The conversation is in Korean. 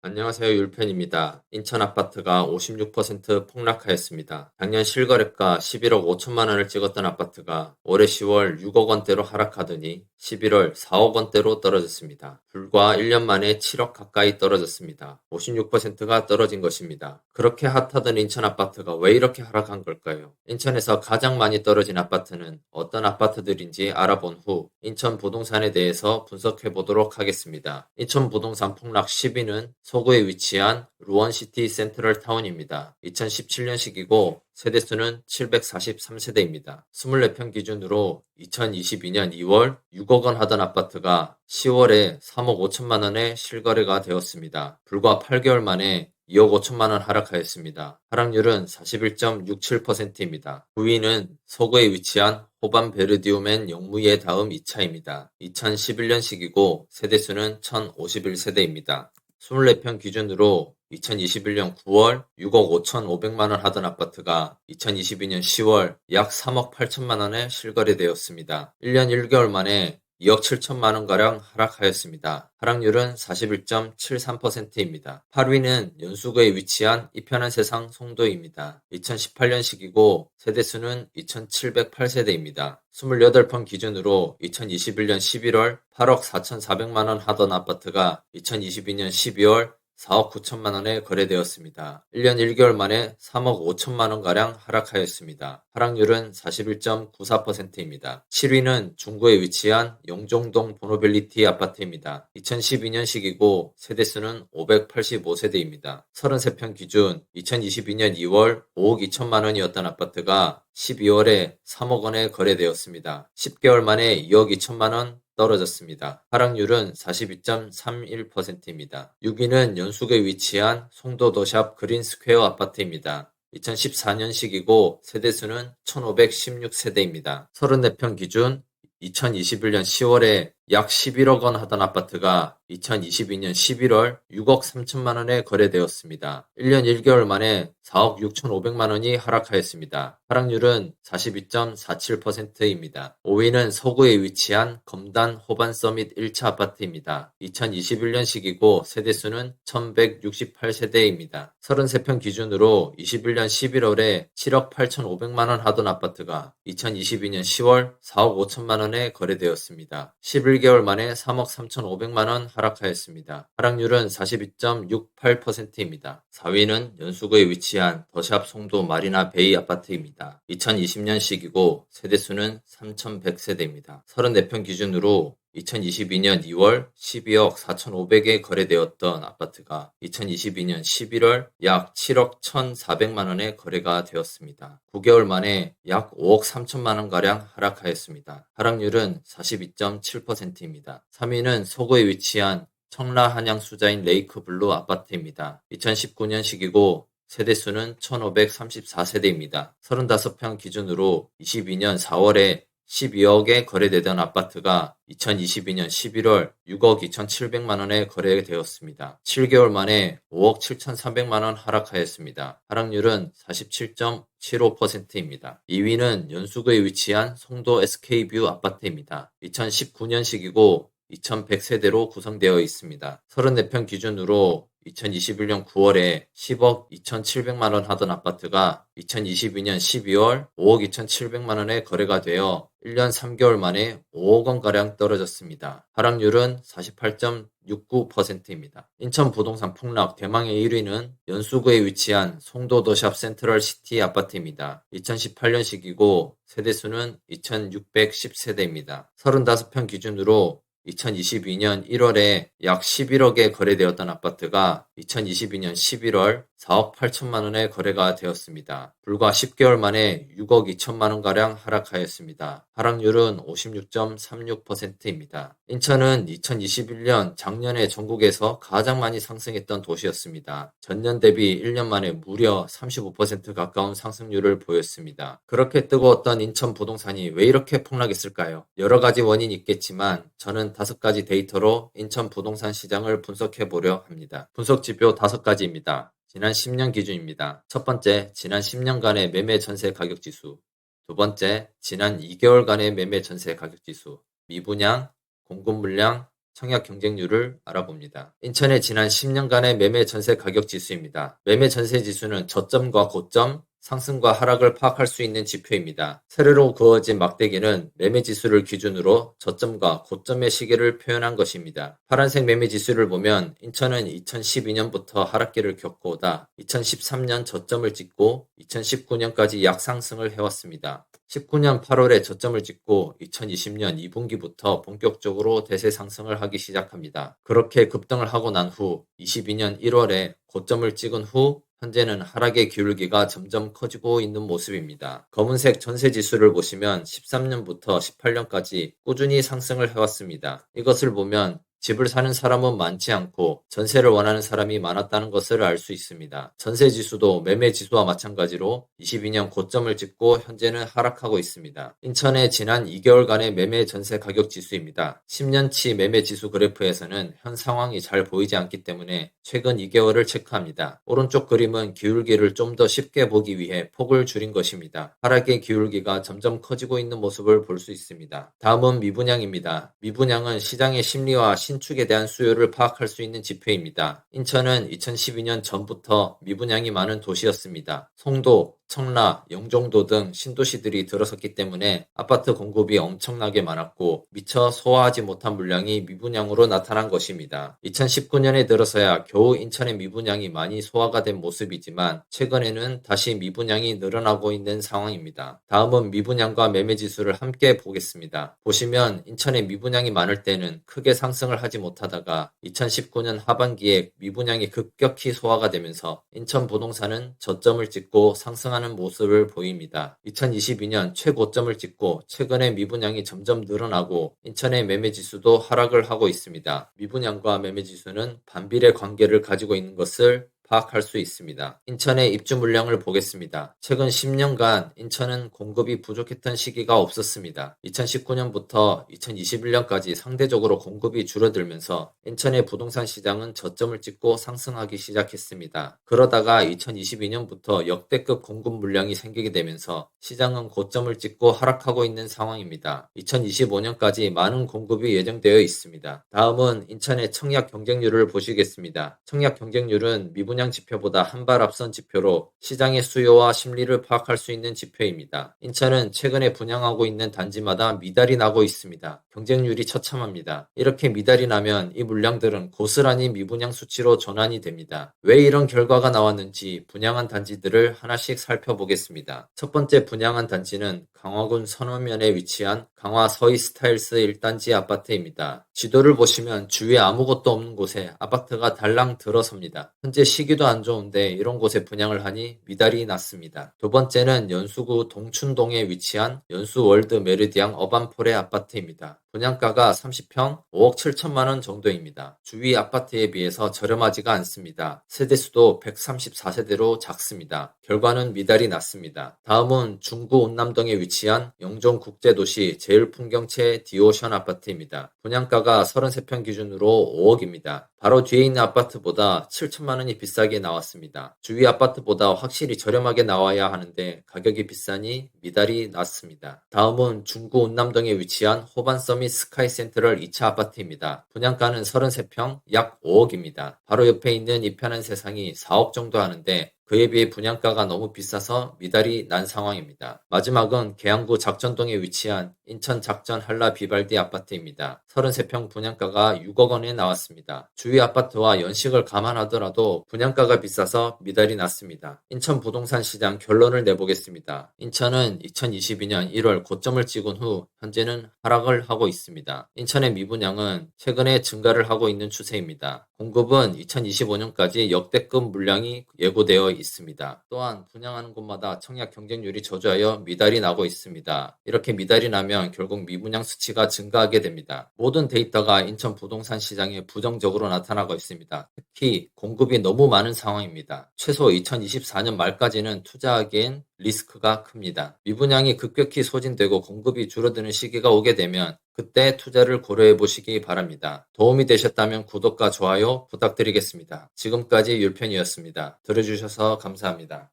안녕하세요. 율펜입니다. 인천 아파트가 56% 폭락하였습니다. 작년 실거래가 11억 5천만 원을 찍었던 아파트가 올해 10월 6억 원대로 하락하더니 11월 4억 원대로 떨어졌습니다. 불과 1년 만에 7억 가까이 떨어졌습니다. 56%가 떨어진 것입니다. 그렇게 핫하던 인천 아파트가 왜 이렇게 하락한 걸까요? 인천에서 가장 많이 떨어진 아파트는 어떤 아파트들인지 알아본 후 인천 부동산에 대해서 분석해 보도록 하겠습니다. 인천 부동산 폭락 10위는 서구에 위치한 루원시티 센트럴 타운입니다. 2017년식이고 세대수는 743세대입니다. 24평 기준으로 2022년 2월 6억 원 하던 아파트가 10월에 3억 5천만 원에 실거래가 되었습니다. 불과 8개월 만에 2억 5천만 원 하락하였습니다. 하락률은 41.67%입니다. 9위는 서구에 위치한 호반 베르디우멘 영무예 다음 2차입니다. 2011년식이고 세대수는 1051세대입니다. 24평 기준으로 2021년 9월 6억 5,500만 원 하던 아파트가 2022년 10월 약 3억 8천만 원에 실거래되었습니다. 1년 1개월 만에 2억 7천만 원가량 하락하였습니다. 하락률은 41.73%입니다. 8위는 연수구에 위치한 이편한 세상 송도입니다. 2018년식이고 세대수는 2708세대입니다. 28평 기준으로 2021년 11월 8억 4,400만 원 하던 아파트가 2022년 12월 4억 9천만 원에 거래되었습니다. 1년 1개월 만에 3억 5천만 원가량 하락하였습니다. 하락률은 41.94%입니다. 7위는 중구에 위치한 영종동 보노빌리티 아파트입니다. 2012년식이고 세대수는 585세대입니다. 33평 기준 2022년 2월 5억 2천만 원이었던 아파트가 12월에 3억 원에 거래되었습니다. 10개월 만에 2억 2천만 원 떨어졌습니다. 하락률은 42.31%입니다. 6위는 연수구에 위치한 송도도샵 그린스퀘어 아파트입니다. 2014년식이고 세대수는 1516세대입니다. 34평 기준 2021년 10월에 약 11억 원 하던 아파트가 2022년 11월 6억 3천만 원에 거래되었습니다. 1년 1개월 만에 4억 6천5백만 원이 하락하였습니다. 하락률은 42.47%입니다. 5위는 서구에 위치한 검단 호반 서밋 1차 아파트입니다. 2021년식이고 세대수는 1168세대입니다. 33평 기준으로 21년 11월에 7억 8천5백만 원 하던 아파트가 2022년 10월 4억 5천만 원에 거래되었습니다. 11개월 만에 3억 3천5백만 원 하락하였습니다. 하락률은 42.68%입니다. 4위는 연수구에 위치한 더샵 송도 마리나 베이 아파트입니다. 2020년식이고 세대수는 3,100세대입니다. 34평 기준으로 2022년 2월 12억 4,500에 거래되었던 아파트가 2022년 11월 약 7억 1,400만 원에 거래가 되었습니다. 9개월 만에 약 5억 3천만 원가량 하락하였습니다. 하락률은 42.7%입니다. 3위는 서구에 위치한 청라 한양 수자인 레이크블루 아파트입니다. 2019년식이고 세대수는 1,534세대입니다. 35평 기준으로 22년 4월에 12억에 거래되던 아파트가 2022년 11월 6억 2,700만 원에 거래되었습니다. 7개월 만에 5억 7,300만 원 하락하였습니다. 하락률은 47.75%입니다. 2위는 연수구에 위치한 송도 SK뷰 아파트입니다. 2019년식이고 2,100세대로 구성되어 있습니다. 34평 기준으로 2021년 9월에 10억 2,700만 원 하던 아파트가 2022년 12월 5억 2,700만 원에 거래가 되어 1년 3개월 만에 5억 원가량 떨어졌습니다. 하락률은 48.69%입니다. 인천 부동산 폭락 대망의 1위는 연수구에 위치한 송도도샵 센트럴 시티 아파트입니다. 2018년식이고 세대수는 2,610세대입니다. 35평 기준으로 2022년 1월에 약 11억에 거래되었던 아파트가 2022년 11월 4억 8천만 원에 거래가 되었습니다. 불과 10개월 만에 6억 2천만 원가량 하락하였습니다. 하락률은 56.36%입니다. 인천은 2021년 작년에 전국에서 가장 많이 상승했던 도시였습니다. 전년 대비 1년 만에 무려 35% 가까운 상승률을 보였습니다. 그렇게 뜨거웠던 인천 부동산이 왜 이렇게 폭락했을까요? 여러 가지 원인이 있겠지만 저는 5가지 데이터로 인천 부동산 시장을 분석해 보려 합니다. 분석 지표 5가지입니다. 지난 10년 기준입니다. 첫 번째, 지난 10년간의 매매 전세 가격 지수. 두 번째, 지난 2개월간의 매매 전세 가격 지수. 미분양, 공급 물량, 청약 경쟁률을 알아봅니다. 인천의 지난 10년간의 매매 전세 가격 지수입니다. 매매 전세 지수는 저점과 고점, 상승과 하락을 파악할 수 있는 지표입니다. 세로로 그어진 막대기는 매매 지수를 기준으로 저점과 고점의 시기를 표현한 것입니다. 파란색 매매 지수를 보면 인천은 2012년부터 하락기를 겪고 오다 2013년 저점을 찍고 2019년까지 약상승을 해왔습니다. 19년 8월에 저점을 찍고 2020년 2분기부터 본격적으로 대세 상승을 하기 시작합니다. 그렇게 급등을 하고 난 후 22년 1월에 고점을 찍은 후 현재는 하락의 기울기가 점점 커지고 있는 모습입니다. 검은색 전세 지수를 보시면 13년부터 18년까지 꾸준히 상승을 해왔습니다. 이것을 보면 집을 사는 사람은 많지 않고 전세를 원하는 사람이 많았다는 것을 알 수 있습니다. 전세 지수도 매매 지수와 마찬가지로 22년 고점을 찍고 현재는 하락하고 있습니다. 인천의 지난 2개월간의 매매 전세 가격 지수입니다. 10년치 매매 지수 그래프에서는 현 상황이 잘 보이지 않기 때문에 최근 2개월을 체크합니다. 오른쪽 그림은 기울기를 좀 더 쉽게 보기 위해 폭을 줄인 것입니다. 하락의 기울기가 점점 커지고 있는 모습을 볼 수 있습니다. 다음은 미분양입니다. 미분양은 시장의 심리와 신축에 대한 수요를 파악할 수 있는 지표입니다. 인천은 2012년 전부터 미분양이 많은 도시였습니다. 송도, 청라, 영종도 등 신도시들이 들어섰기 때문에 아파트 공급이 엄청나게 많았고 미처 소화하지 못한 물량이 미분양으로 나타난 것입니다. 2019년에 들어서야 겨우 인천의 미분양이 많이 소화가 된 모습이지만 최근에는 다시 미분양이 늘어나고 있는 상황입니다. 다음은 미분양과 매매지수를 함께 보겠습니다. 보시면 인천의 미분양이 많을 때는 크게 상승을 하지 못하다가 2019년 하반기에 미분양이 급격히 소화가 되면서 인천 부동산은 저점을 찍고 상승하는 모습을 보입니다. 2022년 최고점을 찍고 최근에 미분양이 점점 늘어나고 인천의 매매지수도 하락을 하고 있습니다. 미분양과 매매지수는 반비례 관계를 가지고 있는 것을 파악할 수 있습니다. 인천의 입주 물량을 보겠습니다. 최근 10년간 인천은 공급이 부족했던 시기가 없었습니다. 2019년부터 2021년까지 상대적으로 공급이 줄어들면서 인천의 부동산 시장은 저점을 찍고 상승하기 시작했습니다. 그러다가 2022년부터 역대급 공급 물량이 생기게 되면서 시장은 고점을 찍고 하락하고 있는 상황입니다. 2025년까지 많은 공급이 예정되어 있습니다. 다음은 인천의 청약 경쟁률을 보시겠습니다. 청약 경쟁률은 미분양 지표보다 한 발 앞선 지표로 시장의 수요와 심리를 파악할 수 있는 지표입니다. 인천은 최근에 분양하고 있는 단지마다 미달이 나고 있습니다. 경쟁률이 처참합니다. 이렇게 미달이 나면 이 물량들은 고스란히 미분양 수치로 전환이 됩니다. 왜 이런 결과가 나왔는지 분양한 단지들을 하나씩 살펴보겠습니다. 첫 번째 분양한 단지는 강화군 선원면에 위치한 강화 서이스타일스 1단지 아파트입니다. 지도를 보시면 주위에 아무것도 없는 곳에 아파트가 달랑 들어섭니다. 현재 시기도 안 좋은데 이런 곳에 분양을 하니 미달이 났습니다. 두 번째는 연수구 동춘동에 위치한 연수월드 메르디앙 어반폴의 아파트입니다. 분양가가 30평 5억 7천만 원 정도입니다. 주위 아파트에 비해서 저렴하지가 않습니다. 세대수도 134세대로 작습니다. 결과는 미달이 났습니다. 다음은 중구 온남동에 위치한 영종국제도시 제일풍경채 디오션 아파트입니다. 분양가가 33평 기준으로 5억입니다. 바로 뒤에 있는 아파트보다 7천만 원이 비싸게 나왔습니다. 주위 아파트보다 확실히 저렴하게 나와야 하는데 가격이 비싸니 미달이 났습니다. 다음은 중구 온남동에 위치한 호반 서밋 스카이 센트럴 2차 아파트입니다. 분양가는 33평 약 5억입니다. 바로 옆에 있는 이 편한 세상이 4억 정도 하는데 그에 비해 분양가가 너무 비싸서 미달이 난 상황입니다. 마지막은 계양구 작전동에 위치한 인천 작전 한라 비발디 아파트입니다. 33평 분양가가 6억 원에 나왔습니다. 주위 아파트와 연식을 감안하더라도 분양가가 비싸서 미달이 났습니다. 인천 부동산 시장 결론을 내보겠습니다. 인천은 2022년 1월 고점을 찍은 후 현재는 하락을 하고 있습니다. 인천의 미분양은 최근에 증가를 하고 있는 추세입니다. 공급은 2025년까지 역대급 물량이 예고되어 있습니다. 또한 분양하는 곳마다 청약 경쟁률이 저조하여 미달이 나고 있습니다. 이렇게 미달이 나면 결국 미분양 수치가 증가하게 됩니다. 모든 데이터가 인천 부동산 시장에 부정적으로 나타나고 있습니다. 특히 공급이 너무 많은 상황입니다. 최소 2024년 말까지는 투자하기엔 리스크가 큽니다. 미분양이 급격히 소진되고 공급이 줄어드는 시기가 오게 되면 그때 투자를 고려해 보시기 바랍니다. 도움이 되셨다면 구독과 좋아요 부탁드리겠습니다. 지금까지 율편이었습니다. 들어주셔서 감사합니다.